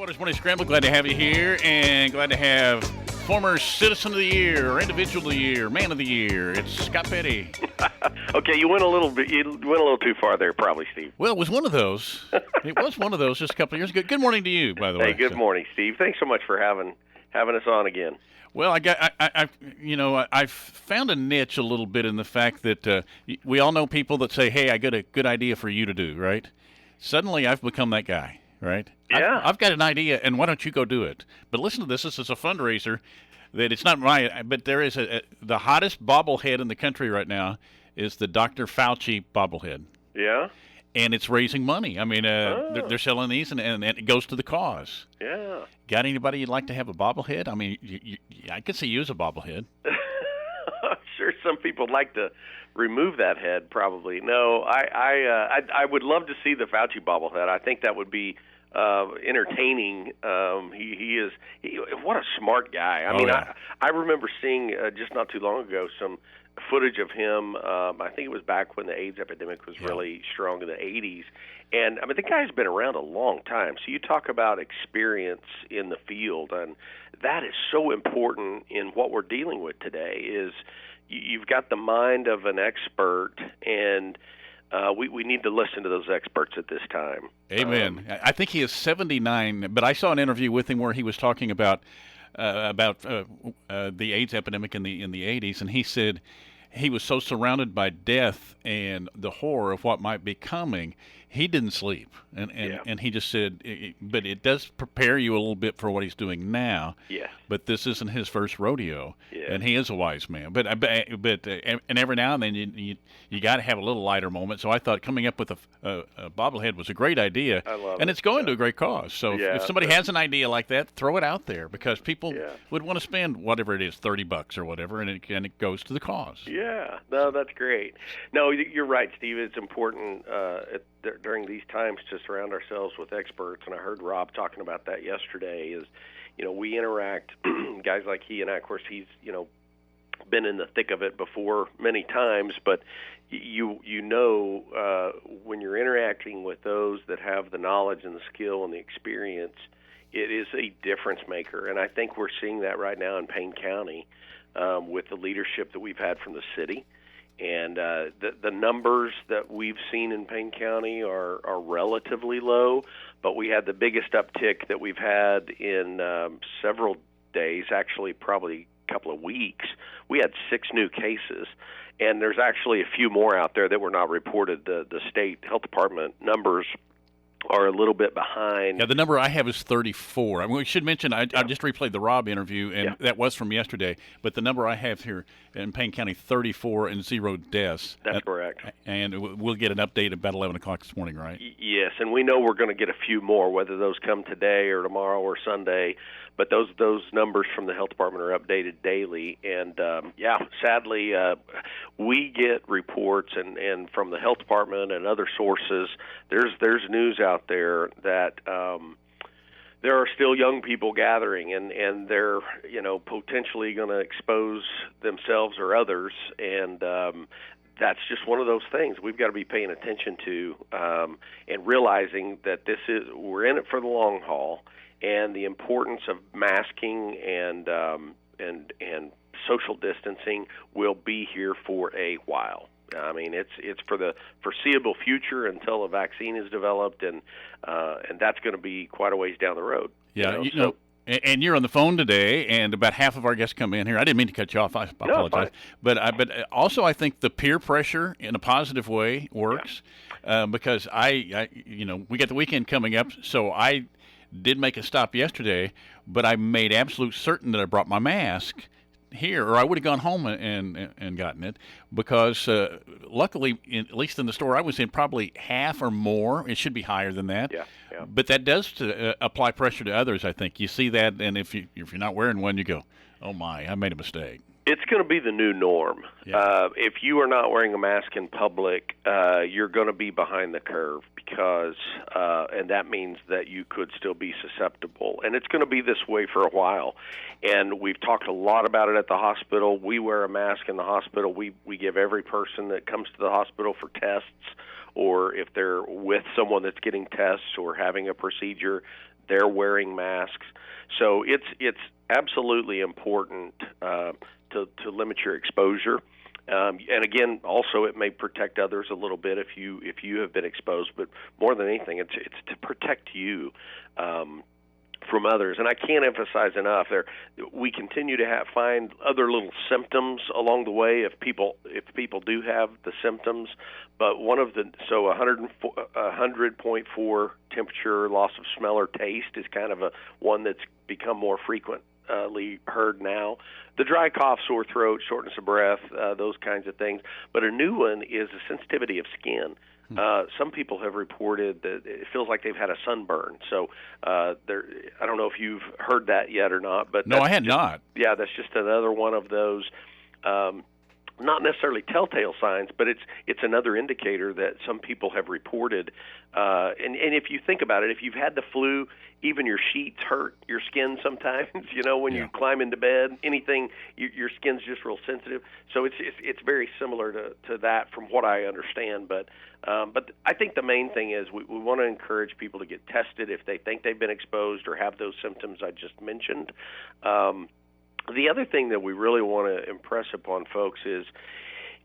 Stillwater's Morning Scramble. Glad to have you here, and glad to have former Citizen of the Year, Individual of the Year, Man of the Year. It's Scott Petty. Okay, you went a little too far there, probably, Steve. Well, it was one of those. It was one of those just a couple of years ago. Good morning to you, by the way. Hey, good morning, Steve. Thanks so much for having us on again. Well, I've found a niche a little bit in the fact that we all know people that say, "Hey, I got a good idea for you to do," right? Suddenly, I've become that guy. Right? Yeah. I've got an idea, and why don't you go do it? But listen to this. This is a fundraiser that it's not my, but there is the hottest bobblehead in the country right now is the Dr. Fauci bobblehead. Yeah. And it's raising money. I mean, they're selling these, and it goes to the cause. Yeah. Got anybody you'd like to have a bobblehead? I mean, I could see you as a bobblehead. I'm sure some people like to remove that head, probably. No, I would love to see the Fauci bobblehead. I think that would be entertaining. He what a smart guy. I remember seeing just not too long ago some footage of him. I think it was back when the AIDS epidemic was really strong in the 80s. And, I mean, the guy's been around a long time. So you talk about experience in the field, and that is so important in what we're dealing with today is you've got the mind of an expert, and we need to listen to those experts at this time. Amen. I think he is 79, but I saw an interview with him where he was talking about the AIDS epidemic in the 80s, and he said he was so surrounded by death and the horror of what might be coming, he didn't sleep. And he just said, but it does prepare you a little bit for what he's doing now. Yeah. But this isn't his first rodeo, and he is a wise man. But and every now and then you got to have a little lighter moment. So I thought coming up with a bobblehead was a great idea, I love and it. It's going to a great cause. So if somebody has an idea like that, throw it out there because people would want to spend whatever it is, $30 or whatever, and it goes to the cause. Yeah, no, that's great. No, you're right, Steve. It's important during these times to surround ourselves with experts, and I heard Rob talking about that yesterday. Is we interact, guys like he, and of course he's been in the thick of it before many times, but when you're interacting with those that have the knowledge and the skill and the experience, it is a difference maker, and I think we're seeing that right now in Payne County with the leadership that we've had from the city. And the numbers that we've seen in Payne County are relatively low, but we had the biggest uptick that we've had in several days, actually probably a couple of weeks. We had 6 new cases, and there's actually a few more out there that were not reported. The state health department numbers are a little bit behind. Yeah, the number I have is 34. I mean, we should mention, I just replayed the Rob interview, and that was from yesterday, but the number I have here in Payne County, 34 and 0 deaths. That's correct. And we'll get an update about 11 o'clock this morning, right? Yes, and we know we're going to get a few more, whether those come today or tomorrow or Sunday, but those numbers from the health department are updated daily. And, sadly, we get reports and from the health department and other sources, there's news out there that there are still young people gathering, and they're potentially going to expose themselves or others, and that's just one of those things we've got to be paying attention to and realizing that we're in it for the long haul, and the importance of masking and social distancing will be here for a while. I mean, it's for the foreseeable future until a vaccine is developed, and that's going to be quite a ways down the road. Yeah, and you're on the phone today, and about half of our guests come in here. I didn't mean to cut you off. I apologize. But also I think the peer pressure in a positive way works because we got the weekend coming up, so I did make a stop yesterday, but I made absolute certain that I brought my mask here, or I would have gone home and gotten it, because luckily, at least in the store I was in, probably half or more. It should be higher than that. Yeah. But that does apply pressure to others, I think. You see that, and if you're not wearing one, you go, oh my, I made a mistake. It's going to be the new norm. Yeah. If you are not wearing a mask in public, you're going to be behind the curve because, and that means that you could still be susceptible. And it's going to be this way for a while. And we've talked a lot about it at the hospital. We wear a mask in the hospital. We give every person that comes to the hospital for tests, or if they're with someone that's getting tests or having a procedure, they're wearing masks. So it's absolutely important to limit your exposure. And again, also it may protect others a little bit if you have been exposed. But more than anything, it's to protect you from others. And I can't emphasize enough we continue to find other little symptoms along the way if people do have the symptoms. But 100.4 temperature, loss of smell or taste is kind of one that's become more frequently heard now. The dry cough, sore throat, shortness of breath, those kinds of things. But a new one is the sensitivity of skin. Some people have reported that it feels like they've had a sunburn. So I don't know if you've heard that yet or not. But no, I had not. Yeah, that's just another one of those. Not necessarily telltale signs, but it's another indicator that some people have reported. And if you think about it, if you've had the flu, even your sheets hurt your skin sometimes. When you climb into bed, anything, your skin's just real sensitive. So it's very similar to that, from what I understand. But I think the main thing is we want to encourage people to get tested if they think they've been exposed or have those symptoms I just mentioned. The other thing that we really want to impress upon folks is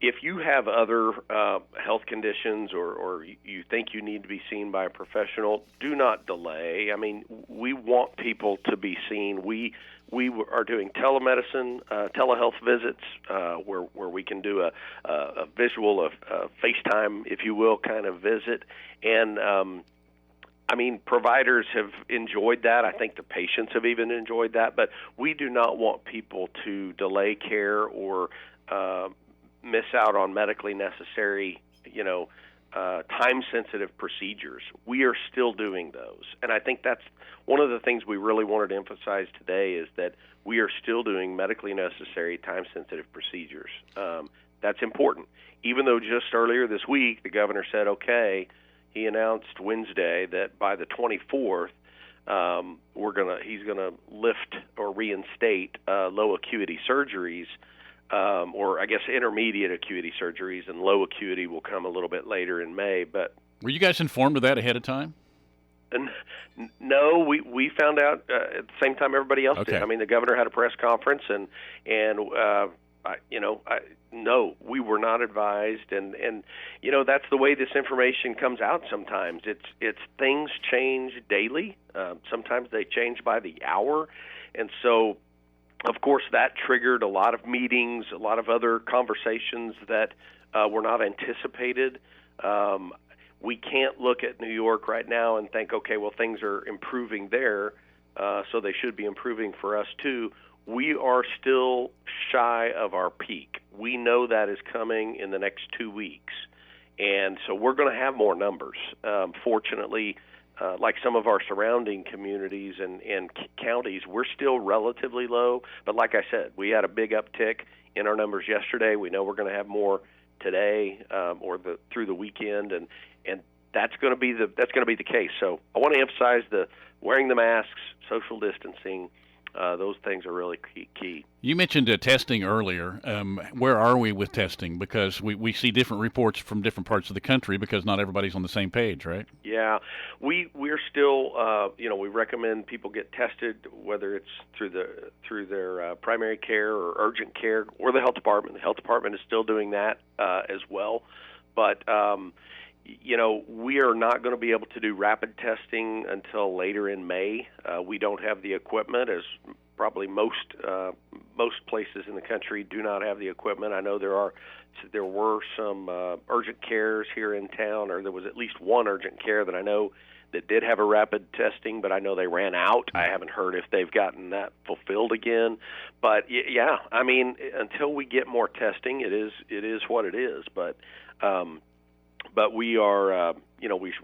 if you have other health conditions or you think you need to be seen by a professional, do not delay. I mean, we want people to be seen. We are doing telemedicine, telehealth visits where we can do a visual, a FaceTime, if you will, kind of visit. And providers have enjoyed that. I think the patients have even enjoyed that. But we do not want people to delay care or miss out on medically necessary, time-sensitive procedures. We are still doing those. And I think that's one of the things we really wanted to emphasize today is that we are still doing medically necessary, time-sensitive procedures. That's important. Even though just earlier this week the governor said, okay, he announced Wednesday that by the 24th, he's gonna lift or reinstate low acuity surgeries, or I guess intermediate acuity surgeries, and low acuity will come a little bit later in May. But were you guys informed of that ahead of time? No, we found out at the same time everybody else Okay. did. I mean, the governor had a press conference, and no, we were not advised, and that's the way this information comes out. Sometimes it's things change daily. Sometimes they change by the hour, and so of course that triggered a lot of meetings, a lot of other conversations that were not anticipated. We can't look at New York right now and think, okay, well, things are improving there, so they should be improving for us too. We are still shy of our peak. We know that is coming in the next 2 weeks. And so we're going to have more numbers. Fortunately, like some of our surrounding communities and counties, we're still relatively low. But like I said, we had a big uptick in our numbers yesterday. We know we're going to have more today through the weekend, and that's going to be the case. So I want to emphasize the wearing the masks, social distancing. Those things are really key. You mentioned testing earlier. Where are we with testing? Because we see different reports from different parts of the country because not everybody's on the same page, right? Yeah, we're still, we recommend people get tested, whether it's through their primary care or urgent care or the health department. The health department is still doing that as well, but we are not going to be able to do rapid testing until later in May. We don't have the equipment, as probably most places in the country do not have the equipment. I know there were some urgent cares here in town, or there was at least one urgent care that I know that did have a rapid testing, but I know they ran out. I haven't heard if they've gotten that fulfilled again. But yeah, I mean, until we get more testing, it is what it is. But we are,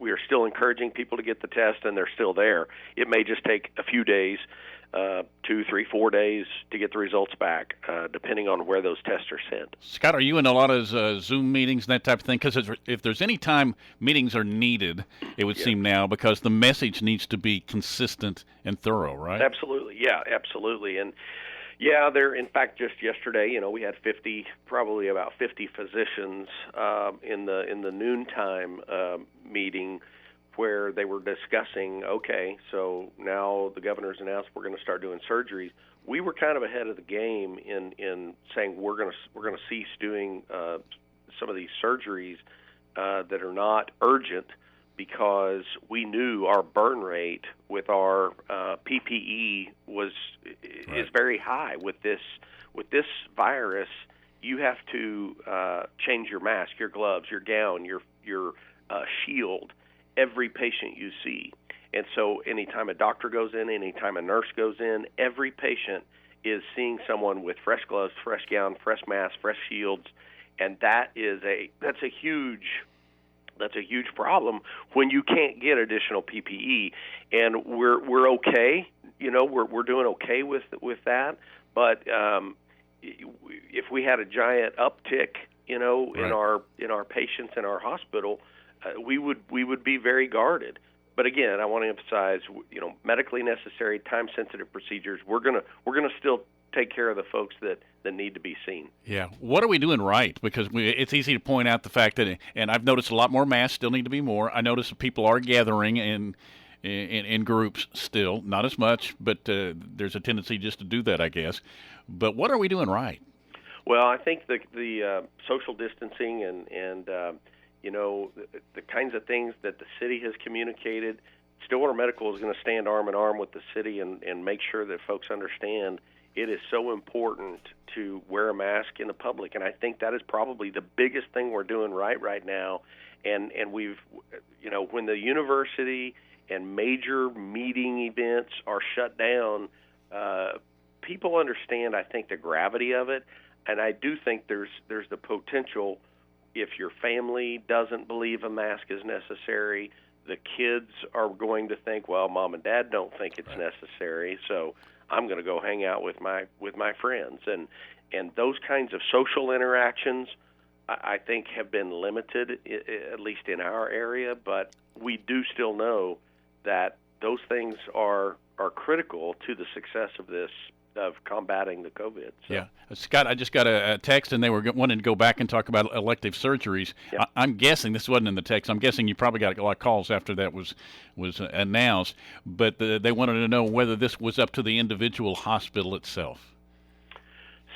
we are still encouraging people to get the test, and they're still there. It may just take a few days, 2, 3, 4 days to get the results back, depending on where those tests are sent. Scott, are you in a lot of Zoom meetings and that type of thing? Because if there's any time meetings are needed, it would seem now, because the message needs to be consistent and thorough, right? Absolutely, yeah, absolutely. And yeah, in fact, just yesterday, we had probably about 50 physicians in the noontime meeting where they were discussing, okay, so now the governor's announced we're going to start doing surgeries. We were kind of ahead of the game in saying we're going to cease doing some of these surgeries that are not urgent, because we knew our burn rate with our PPE is very high. With this virus, you have to change your mask, your gloves, your gown, your shield every patient you see. And so anytime a doctor goes in, anytime a nurse goes in, every patient is seeing someone with fresh gloves, fresh gown, fresh mask, fresh shields, and that's a huge problem when you can't get additional PPE. And we're okay, we're doing okay with that. But if we had a giant uptick, in our patients in our hospital, we would be very guarded. But again, I want to emphasize, medically necessary, time-sensitive procedures. We're gonna still take care of the folks that need to be seen. Yeah. What are we doing right? Because it's easy to point out the fact that, and I've noticed a lot more masks still need to be more. I notice that people are gathering in groups still, not as much, but there's a tendency just to do that, I guess. But what are we doing right? Well, I think the social distancing and the kinds of things that the city has communicated. Stillwater Medical is going to stand arm in arm with the city and make sure that folks understand it is so important to wear a mask in the public. And I think that is probably the biggest thing we're doing right now. And we've, when the university and major meeting events are shut down, people understand, I think, the gravity of it. And I do think there's the potential, if your family doesn't believe a mask is necessary, the kids are going to think, well, mom and dad don't think it's necessary, so I'm going to go hang out with my friends. And those kinds of social interactions, I think, have been limited, at least in our area, but we do still know that those things are critical to the success of combating the COVID. So. Yeah. Scott, I just got a text, and they were wanting to go back and talk about elective surgeries. Yep. I'm guessing, this wasn't in the text, I'm guessing you probably got a lot of calls after that was announced, but they wanted to know whether this was up to the individual hospital itself.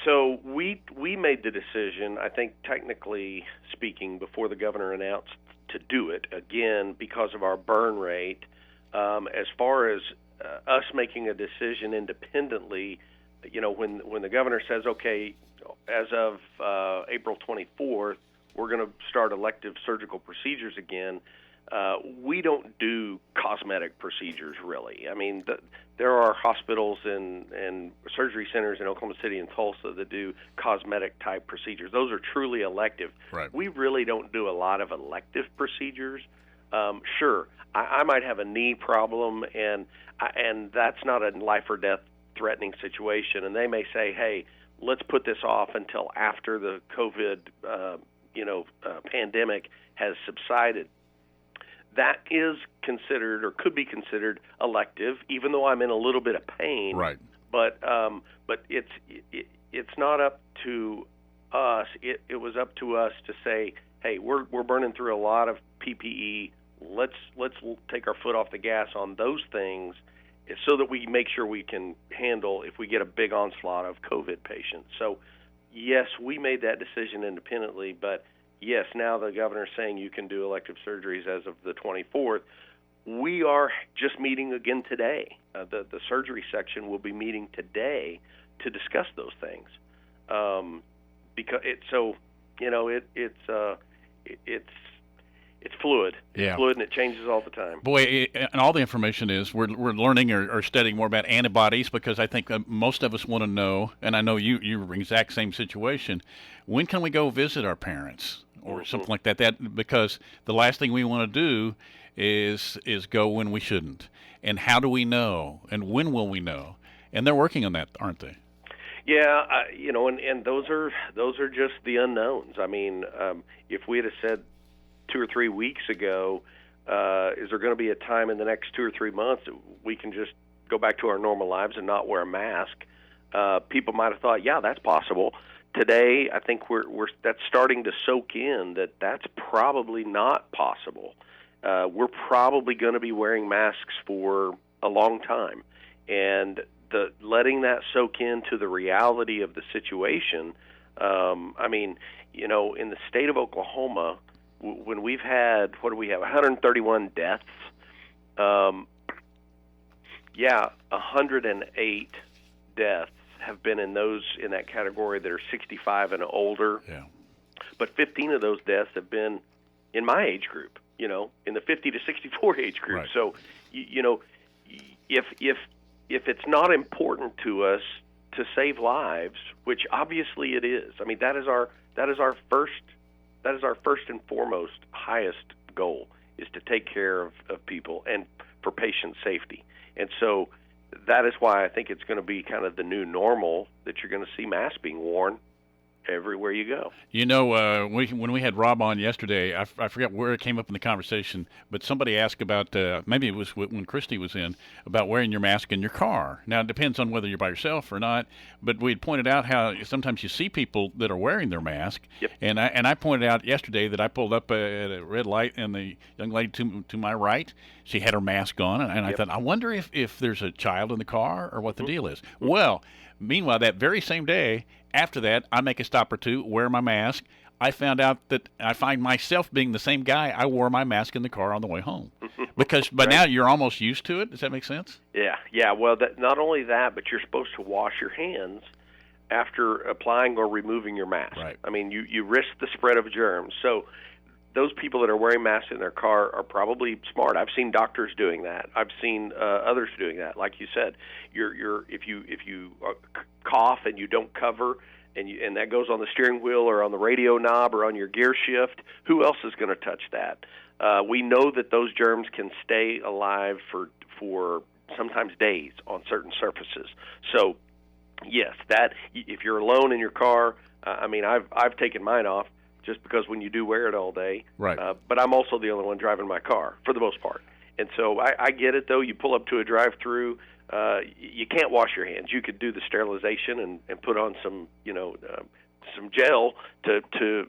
So we made the decision, I think technically speaking, before the governor announced to do it, again, because of our burn rate. As far as us making a decision independently, when the governor says, okay, as of April 24th, we're going to start elective surgical procedures again, we don't do cosmetic procedures, really. I mean, there are hospitals and surgery centers in Oklahoma City and Tulsa that do cosmetic-type procedures. Those are truly elective. Right. We really don't do a lot of elective procedures. Sure, I might have a knee problem, and that's not a life or death threatening situation, and they may say, hey, let's put this off until after the COVID pandemic has subsided. That is considered, or could be considered, elective, even though I'm in a little bit of pain. Right. But it's not up to us. It was up to us to say, hey, we're burning through a lot of PPE. Let's take our foot off the gas on those things, so that we make sure we can handle if we get a big onslaught of COVID patients. So, yes, we made that decision independently, but yes, now the governor's saying you can do elective surgeries as of the 24th. We are just meeting again today. The surgery section will be meeting today to discuss those things, because it's fluid. Yeah. It's fluid, and it changes all the time. Boy, and all the information is we're learning or studying more about antibodies, because I think most of us want to know, and I know you're in the exact same situation. When can we go visit our parents or something like that? Because the last thing we want to do is go when we shouldn't. And how do we know? And when will we know? And they're working on that, aren't they? Yeah, and those are just the unknowns. I mean, if we had said 2 or 3 weeks ago, is there going to be a time in the next 2 or 3 months that we can just go back to our normal lives and not wear a mask? People might have thought, yeah, that's possible. Today, I think that's starting to soak in that's probably not possible. we're probably going to be wearing masks for a long time. And letting that soak into the reality of the situation, I mean, you know, in the state of Oklahoma, when we've had, 131 deaths, 108 deaths have been in that category that are 65 and older. Yeah. But 15 of those deaths have been in my age group, you know, in the 50 to 64 age group. Right. So, you know, if it's not important to us to save lives, which obviously it is. I mean, that is our first and foremost highest goal, is to take care of people and for patient safety. And so that is why I think it's going to be kind of the new normal, that you're going to see masks being worn everywhere you go. You know, when we had Rob on yesterday, I forget where it came up in the conversation, but somebody asked about, maybe it was when Christy was in, about wearing your mask in your car. Now, it depends on whether you're by yourself or not, but we had pointed out how sometimes you see people that are wearing their mask. Yep. And I pointed out yesterday that I pulled up at a red light, and the young lady to my right, she had her mask on, and I thought, I wonder if there's a child in the car or what the deal is. Well, meanwhile, that very same day, after that, I make a stop or two, wear my mask. I found out that I find myself being the same guy. I wore my mask in the car on the way home. But now you're almost used to it. Does that make sense? Yeah. Well, not only that, but you're supposed to wash your hands after applying or removing your mask. Right. I mean, you risk the spread of germs. So those people that are wearing masks in their car are probably smart. I've seen doctors doing that. I've seen others doing that. Like you said, if you cough and you don't cover, and that goes on the steering wheel or on the radio knob or on your gear shift, who else is going to touch that? We know that those germs can stay alive for sometimes days on certain surfaces. So yes, that if you're alone in your car, I mean, I've taken mine off, just because when you do wear it all day. Right. But I'm also the only one driving my car for the most part. And so I get it, though. You pull up to a drive-through, you can't wash your hands. You could do the sterilization and put on some gel to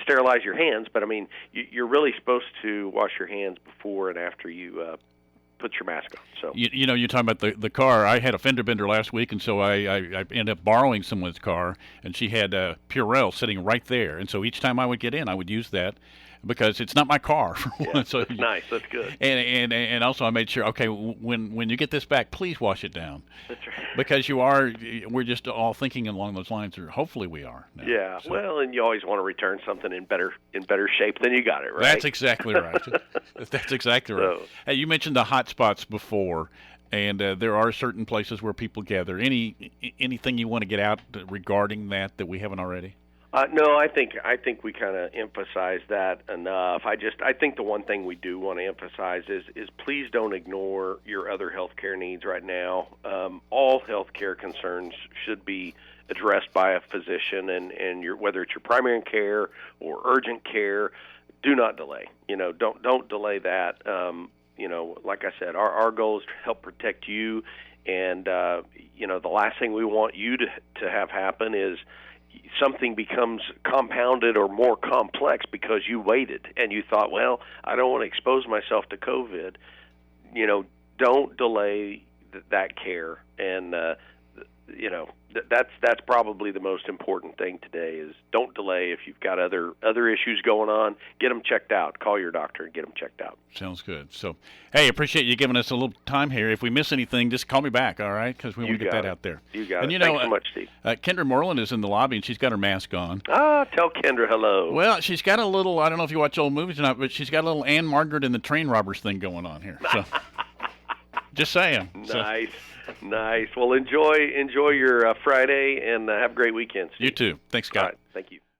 sterilize your hands. But I mean, you're really supposed to wash your hands before and after you put your mask on. So you know, you're talking about the car. I had a fender bender last week, and so I ended up borrowing someone's car, and she had Purell sitting right there. And so each time I would get in, I would use that, because it's not my car. For one. So that's nice. That's good. And also I made sure, okay, when you get this back, please wash it down. That's right. Because we're just all thinking along those lines, or hopefully we are now. Yeah. So. Well, and you always want to return something in better shape than you got it, right? That's exactly right. That's exactly right. Hey, you mentioned the hot spots before, and there are certain places where people gather. Anything you want to get out regarding that we haven't already? No, I think we kind of emphasize that enough. I think the one thing we do want to emphasize is please don't ignore your other healthcare needs right now. All healthcare concerns should be addressed by a physician, and whether it's your primary care or urgent care, do not delay. You know, don't delay that. You know, like I said, our goal is to help protect you, and you know, the last thing we want you to have happen is something becomes compounded or more complex because you waited and you thought, well, I don't want to expose myself to COVID. You know, don't delay that care, and you know, that's probably the most important thing today, is don't delay. If you've got other issues going on, get them checked out. Call your doctor and get them checked out. Sounds good. So, hey, appreciate you giving us a little time here. If we miss anything, just call me back, all right? Because we want to get that out there. You got and it. You know, thanks so much, Steve. Kendra Moreland is in the lobby, and she's got her mask on. Tell Kendra hello. Well, she's got a little, I don't know if you watch old movies or not, but she's got a little Anne Margaret and the Train Robbers thing going on here. So, just saying. Nice. Nice. Well, enjoy your Friday, and have a great weekend, Steve. You too. Thanks, Scott. All right. Thank you.